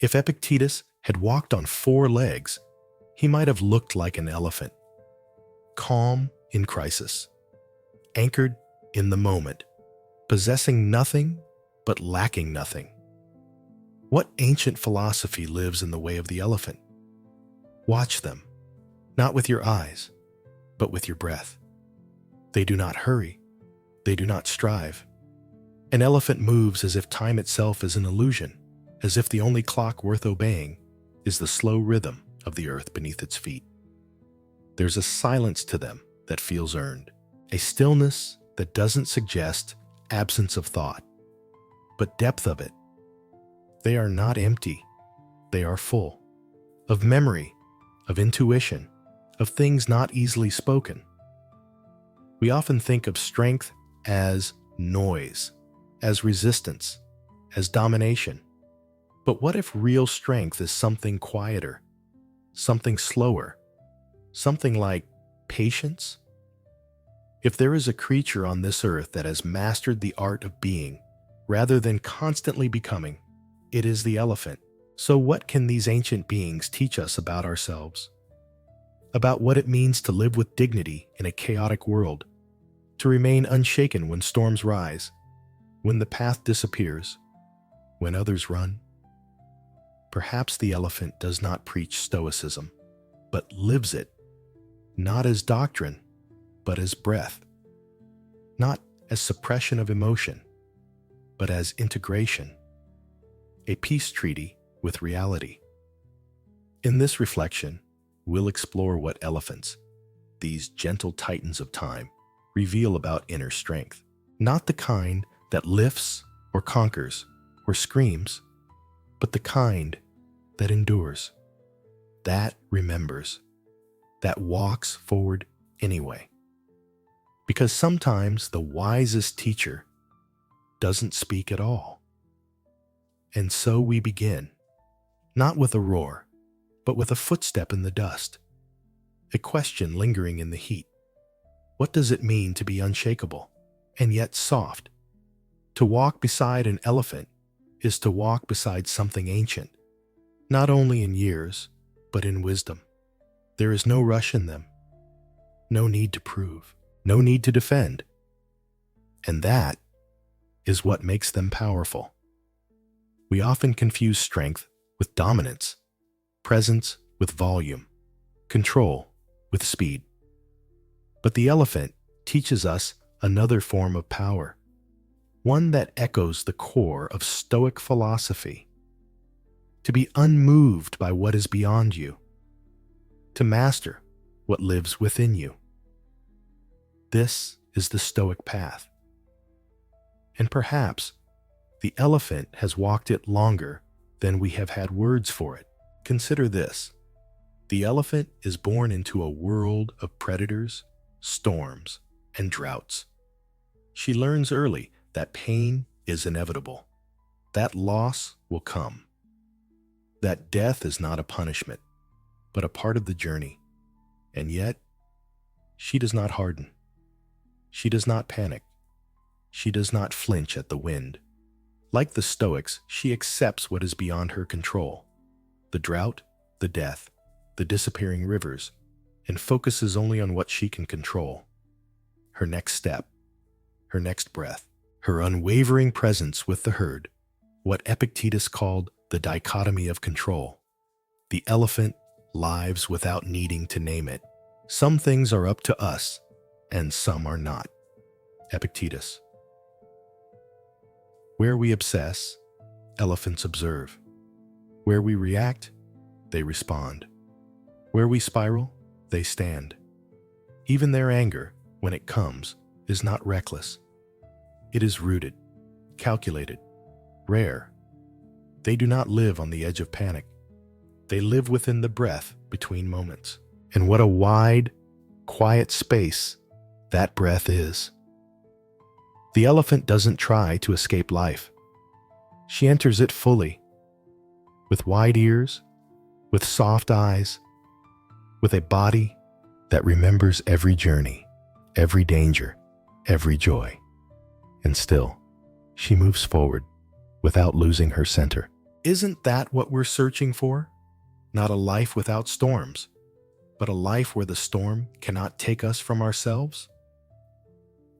If Epictetus had walked on 4 legs, he might have looked like an elephant, calm in crisis, anchored in the moment, possessing nothing but lacking nothing. What ancient philosophy lives in the way of the elephant? Watch them, not with your eyes, but with your breath. They do not hurry. They do not strive. An elephant moves as if time itself is an illusion, as if the only clock worth obeying is the slow rhythm of the earth beneath its feet. There's a silence to them that feels earned, a stillness that doesn't suggest absence of thought, but depth of it. They are not empty. They are full of memory, of intuition, of things not easily spoken. We often think of strength as noise, as resistance, as domination. But what if real strength is something quieter, something slower, something like patience? If there is a creature on this earth that has mastered the art of being rather than constantly becoming, it is the elephant. So what can these ancient beings teach us about ourselves? About what it means to live with dignity in a chaotic world, to remain unshaken when storms rise, when the path disappears, when others run? Perhaps the elephant does not preach Stoicism, but lives it, not as doctrine, but as breath, not as suppression of emotion, but as integration, a peace treaty with reality. In this reflection, we'll explore what elephants, these gentle titans of time, reveal about inner strength, not the kind that lifts or conquers or screams, but the kind that endures, that remembers, that walks forward anyway. Because sometimes the wisest teacher doesn't speak at all. And so we begin, not with a roar, but with a footstep in the dust, a question lingering in the heat. What does it mean to be unshakable and yet soft? To walk beside an elephant is to walk beside something ancient, not only in years, but in wisdom. There is no rush in them, no need to prove, no need to defend. And that is what makes them powerful. We often confuse strength with dominance, presence with volume, control with speed. But the elephant teaches us another form of power, one that echoes the core of Stoic philosophy. To be unmoved by what is beyond you, to master what lives within you. This is the Stoic path. And perhaps the elephant has walked it longer than we have had words for it. Consider this. The elephant is born into a world of predators, storms, and droughts. She learns early that pain is inevitable, that loss will come, that death is not a punishment, but a part of the journey. And yet, she does not harden. She does not panic. She does not flinch at the wind. Like the Stoics, she accepts what is beyond her control, the drought, the death, the disappearing rivers, and focuses only on what she can control. Her next step, her next breath, her unwavering presence with the herd, what Epictetus called the dichotomy of control. The elephant lives without needing to name it. Some things are up to us, and some are not. Epictetus. Where we obsess, elephants observe. Where we react, they respond. Where we spiral, they stand. Even their anger, when it comes, is not reckless. It is rooted, calculated, rare. They do not live on the edge of panic. They live within the breath between moments. And what a wide, quiet space that breath is. The elephant doesn't try to escape life. She enters it fully, with wide ears, with soft eyes, with a body that remembers every journey, every danger, every joy. And still, she moves forward without losing her center. Isn't that what we're searching for? Not a life without storms, but a life where the storm cannot take us from ourselves?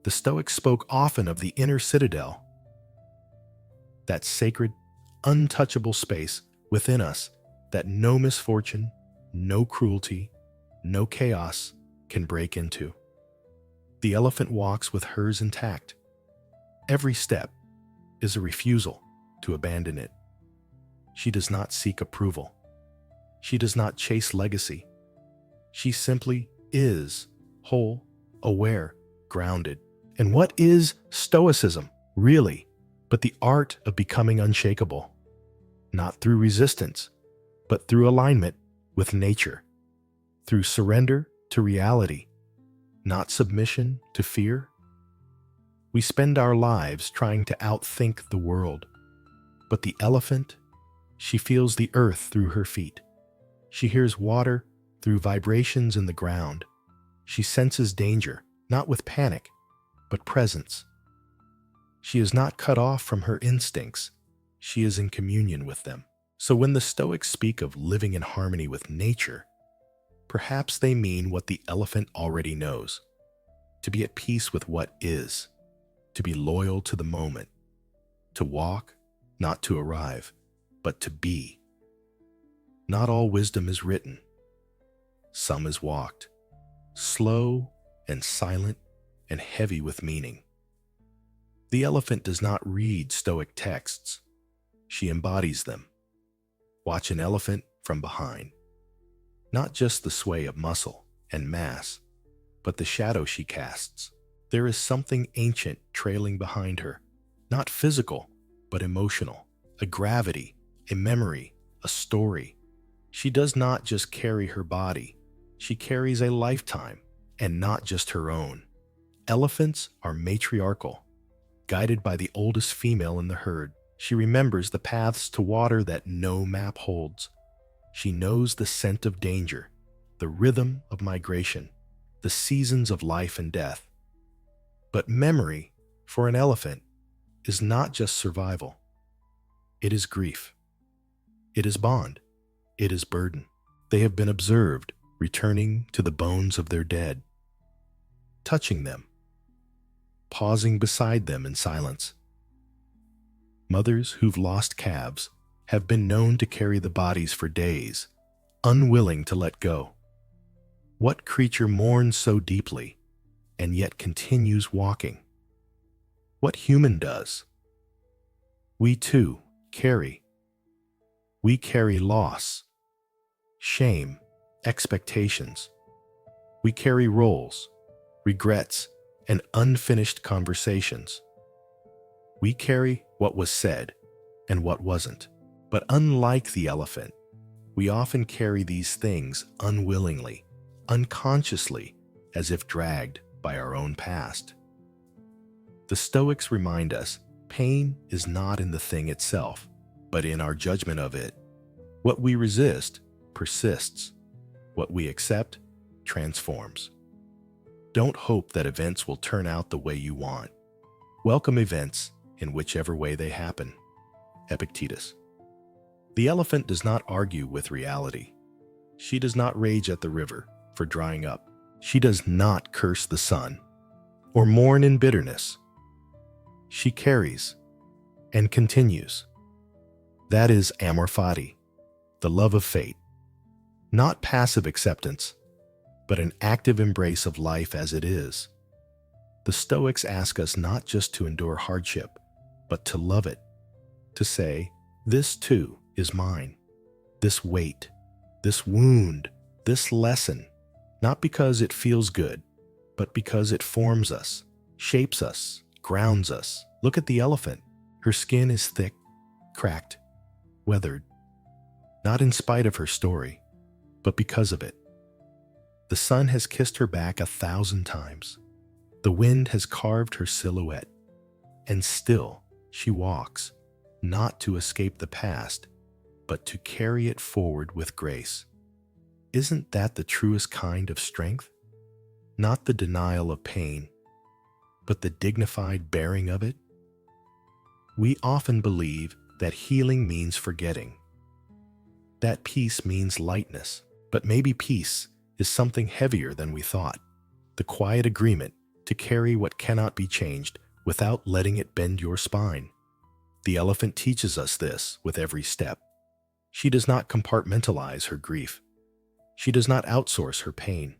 The Stoics spoke often of the inner citadel, that sacred, untouchable space within us that no misfortune, no cruelty, no chaos can break into. The elephant walks with hers intact. Every step is a refusal to abandon it. She does not seek approval. She does not chase legacy. She simply is whole, aware, grounded. And what is Stoicism, really, but the art of becoming unshakable? Not through resistance, but through alignment with nature, through surrender to reality, not submission to fear. We spend our lives trying to outthink the world, but the elephant, she feels the earth through her feet. She hears water through vibrations in the ground. She senses danger, not with panic, but presence. She is not cut off from her instincts. She is in communion with them. So when the Stoics speak of living in harmony with nature, perhaps they mean what the elephant already knows: to be at peace with what is, to be loyal to the moment, to walk, not to arrive, but to be. Not all wisdom is written. Some is walked, slow and silent and heavy with meaning. The elephant does not read Stoic texts. She embodies them. Watch an elephant from behind. Not just the sway of muscle and mass, but the shadow she casts. There is something ancient trailing behind her, not physical, but emotional, a gravity, a memory, a story. She does not just carry her body, she carries a lifetime, and not just her own. Elephants are matriarchal. Guided by the oldest female in the herd, she remembers the paths to water that no map holds. She knows the scent of danger, the rhythm of migration, the seasons of life and death. But memory, for an elephant, is not just survival. It is grief. It is bond. It is burden. They have been observed returning to the bones of their dead, touching them, pausing beside them in silence. Mothers who've lost calves have been known to carry the bodies for days, unwilling to let go. What creature mourns so deeply and yet continues walking? What human does? We too carry. We carry loss, shame, expectations. We carry roles, regrets, and unfinished conversations. We carry what was said and what wasn't. But unlike the elephant, we often carry these things unwillingly, unconsciously, as if dragged by our own past. The Stoics remind us pain is not in the thing itself, but in our judgment of it. What we resist persists. What we accept transforms. Don't hope that events will turn out the way you want. Welcome events in whichever way they happen. Epictetus. The elephant does not argue with reality. She does not rage at the river for drying up. She does not curse the sun or mourn in bitterness. She carries and continues. That is amor fati, the love of fate. Not passive acceptance, but an active embrace of life as it is. The Stoics ask us not just to endure hardship, but to love it, to say, this too is mine, this weight, this wound, this lesson, not because it feels good, but because it forms us, shapes us, grounds us. Look at the elephant. Her skin is thick, cracked, weathered, not in spite of her story, but because of it. The sun has kissed her back 1,000 times. The wind has carved her silhouette, and still she walks, not to escape the past, but to carry it forward with grace. Isn't that the truest kind of strength? Not the denial of pain, but the dignified bearing of it? We often believe that healing means forgetting. That peace means lightness, but maybe peace is something heavier than we thought. The quiet agreement to carry what cannot be changed without letting it bend your spine. The elephant teaches us this with every step. She does not compartmentalize her grief. She does not outsource her pain.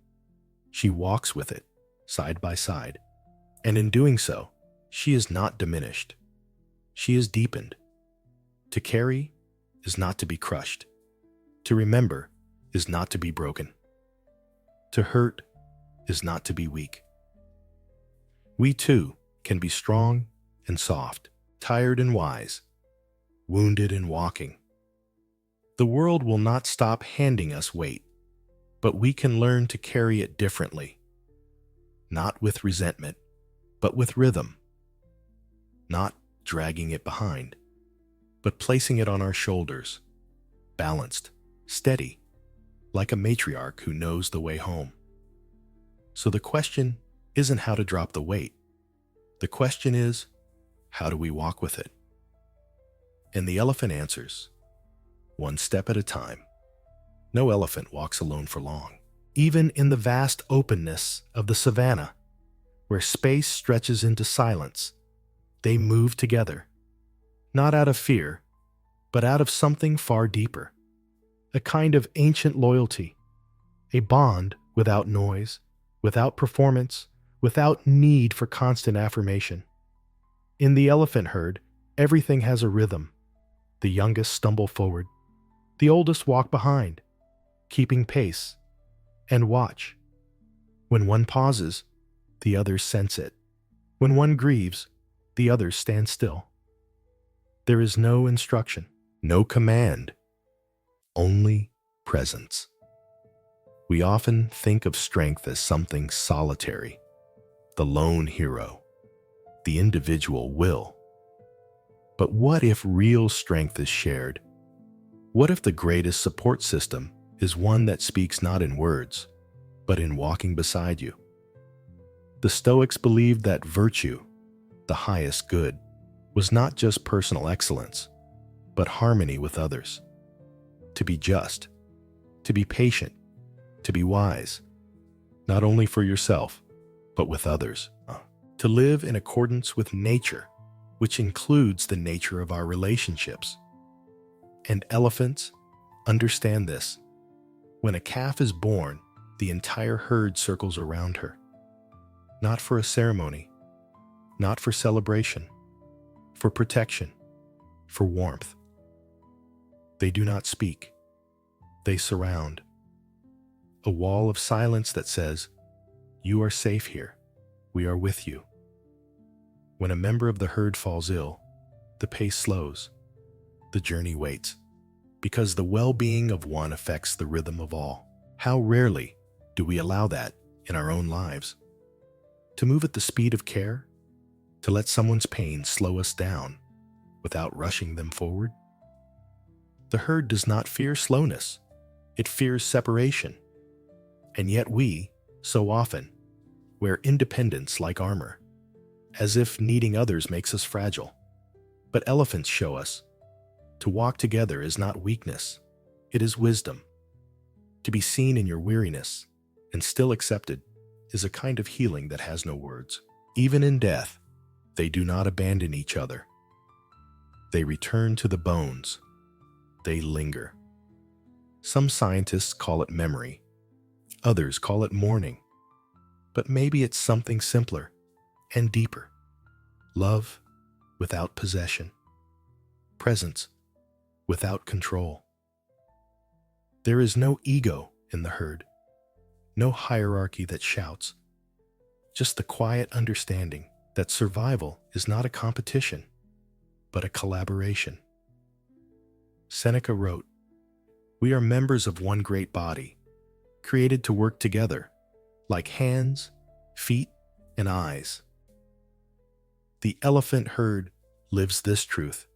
She walks with it, side by side. And in doing so, she is not diminished. She is deepened. To carry is not to be crushed. To remember is not to be broken. To hurt is not to be weak. We too can be strong and soft, tired and wise, wounded and walking. The world will not stop handing us weight, but we can learn to carry it differently. Not with resentment, but with rhythm. Not dragging it behind, but placing it on our shoulders, balanced, steady, like a matriarch who knows the way home. So the question isn't how to drop the weight. The question is, how do we walk with it? And the elephant answers, one step at a time. No elephant walks alone for long. Even in the vast openness of the savannah, where space stretches into silence, they move together, not out of fear, but out of something far deeper, a kind of ancient loyalty, a bond without noise, without performance, without need for constant affirmation. In the elephant herd, everything has a rhythm. The youngest stumble forward, the oldest walk behind, keeping pace, and watch. When one pauses, the others sense it. When one grieves, the others stand still. There is no instruction, no command, only presence. We often think of strength as something solitary, the lone hero, the individual will. But what if real strength is shared? What if the greatest support system is one that speaks not in words, but in walking beside you? The Stoics believed that virtue, the highest good, was not just personal excellence, but harmony with others. To be just, to be patient, to be wise, not only for yourself, but with others. To live in accordance with nature, which includes the nature of our relationships. And elephants understand this. When a calf is born, the entire herd circles around her. Not for a ceremony, not for celebration, for protection, for warmth. They do not speak. They surround. A wall of silence that says, "You are safe here. We are with you." When a member of the herd falls ill, the pace slows. The journey waits, because the well-being of one affects the rhythm of all. How rarely do we allow that in our own lives? To move at the speed of care? To let someone's pain slow us down without rushing them forward? The herd does not fear slowness. It fears separation. And yet we, so often, wear independence like armor, as if needing others makes us fragile. But elephants show us to walk together is not weakness, it is wisdom. To be seen in your weariness and still accepted is a kind of healing that has no words. Even in death, they do not abandon each other. They return to the bones. They linger. Some scientists call it memory. Others call it mourning. But maybe it's something simpler and deeper. Love without possession. Presence without control. There is no ego in the herd. No hierarchy that shouts. Just the quiet understanding that survival is not a competition, but a collaboration. Seneca wrote, "We are members of one great body, created to work together, like hands, feet, and eyes." The elephant herd lives this truth,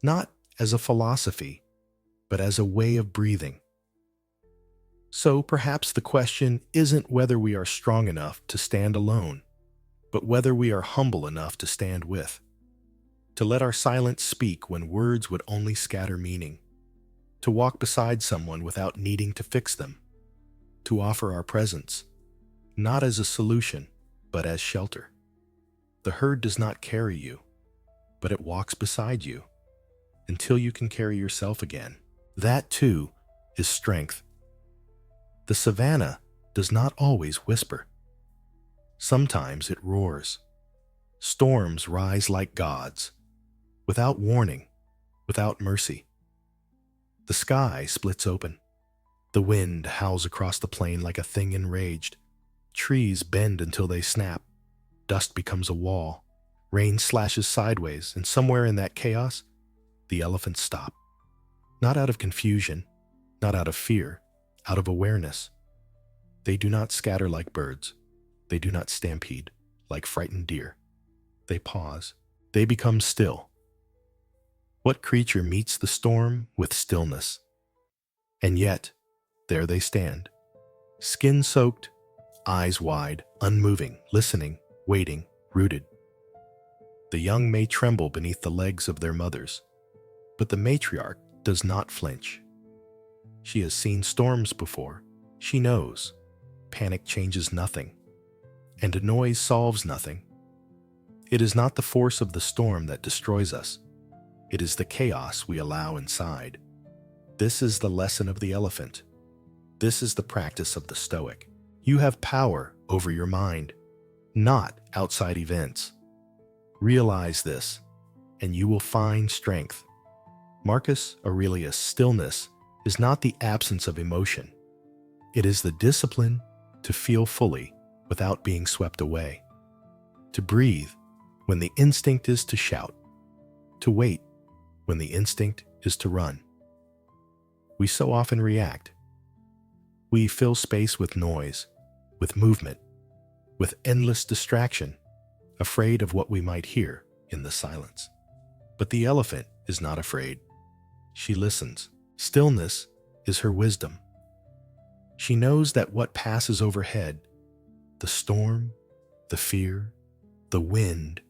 not as a philosophy, but as a way of breathing. So perhaps the question isn't whether we are strong enough to stand alone, but whether we are humble enough to stand with, to let our silence speak when words would only scatter meaning, to walk beside someone without needing to fix them, to offer our presence, not as a solution, but as shelter. The herd does not carry you, but it walks beside you until you can carry yourself again. That, too, is strength. The savanna does not always whisper. Sometimes it roars. Storms rise like gods, without warning, without mercy. The sky splits open. The wind howls across the plain like a thing enraged. Trees bend until they snap. Dust becomes a wall. Rain slashes sideways, and somewhere in that chaos, the elephants stop. Not out of confusion, not out of fear, out of awareness. They do not scatter like birds. They do not stampede like frightened deer. They pause. They become still. What creature meets the storm with stillness? And yet, there they stand, skin-soaked, eyes wide, unmoving, listening, waiting, rooted. The young may tremble beneath the legs of their mothers, but the matriarch does not flinch. She has seen storms before. She knows. Panic changes nothing, and a noise solves nothing. It is not the force of the storm that destroys us. It is the chaos we allow inside. This is the lesson of the elephant. This is the practice of the Stoic. You have power over your mind, not outside events. Realize this, and you will find strength. Marcus Aurelius' stillness is not the absence of emotion. It is the discipline to feel fully without being swept away, to breathe when the instinct is to shout, to wait when the instinct is to run. We so often react. We fill space with noise, with movement, with endless distraction, afraid of what we might hear in the silence. But the elephant is not afraid. She listens. Stillness is her wisdom. She knows that what passes overhead, the storm, the fear, the wind,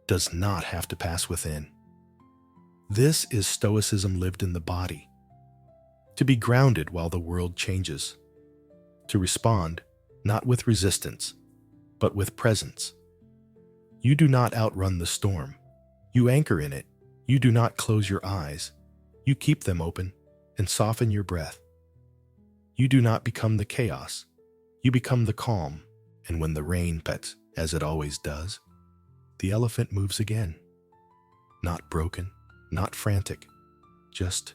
does not have to pass within. This is Stoicism lived in the body. To be grounded while the world changes. To respond, not with resistance, but with presence. You do not outrun the storm. You anchor in it. You do not close your eyes. You keep them open and soften your breath. You do not become the chaos. You become the calm. And when the rain pets, as it always does, the elephant moves again. Not broken, not frantic, just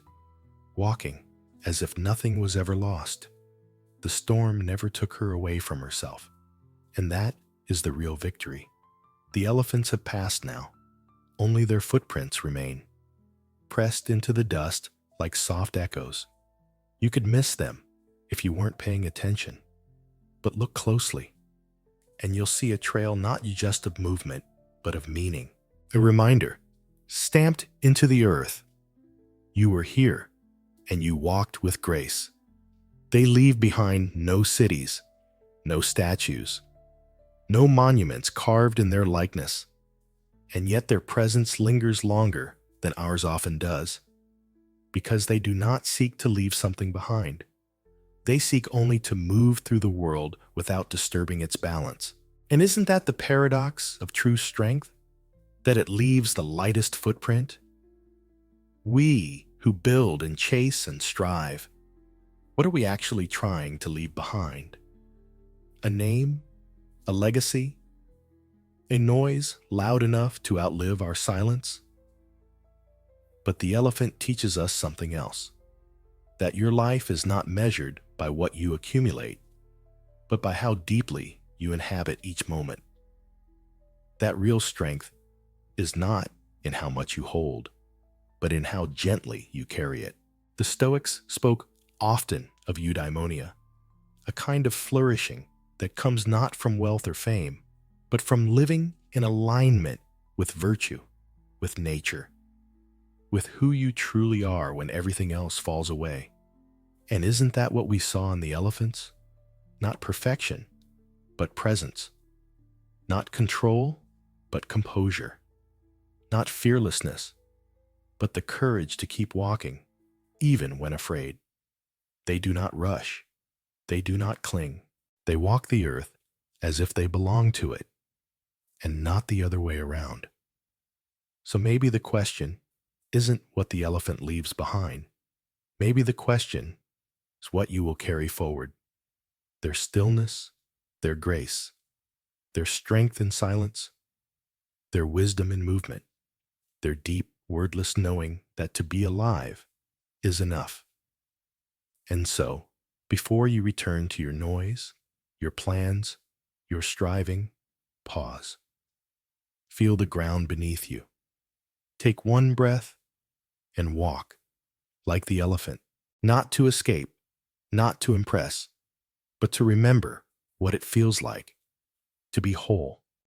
walking as if nothing was ever lost. The storm never took her away from herself. And that is the real victory. The elephants have passed now. Only their footprints remain, pressed into the dust like soft echoes. You could miss them if you weren't paying attention. But look closely, and you'll see a trail not just of movement, but of meaning. A reminder, stamped into the earth. You were here, and you walked with grace. They leave behind no cities, no statues, no monuments carved in their likeness, and yet their presence lingers longer than ours often does, because they do not seek to leave something behind. They seek only to move through the world without disturbing its balance. And isn't that the paradox of true strength? That it leaves the lightest footprint? We who build and chase and strive, what are we actually trying to leave behind? A name? A legacy? A noise loud enough to outlive our silence? But the elephant teaches us something else. That your life is not measured by what you accumulate, but by how deeply you inhabit each moment. That real strength is not in how much you hold, but in how gently you carry it. The Stoics spoke often of eudaimonia, a kind of flourishing that comes not from wealth or fame, but from living in alignment with virtue, with nature, with who you truly are when everything else falls away. And isn't that what we saw in the elephants? Not perfection, but presence. Not control, but composure. not fearlessness, but the courage to keep walking, even when afraid. They do not rush. They do not cling. They walk the earth as if they belong to it, and not the other way around. So maybe the question isn't what the elephant leaves behind. Maybe the question is what you will carry forward. Their stillness, their grace, their strength in silence, their wisdom in movement, their deep, wordless knowing that to be alive is enough. And so, before you return to your noise, your plans, your striving, pause. Feel the ground beneath you. Take one breath and walk, like the elephant, not to escape, not to impress, but to remember what it feels like to be whole.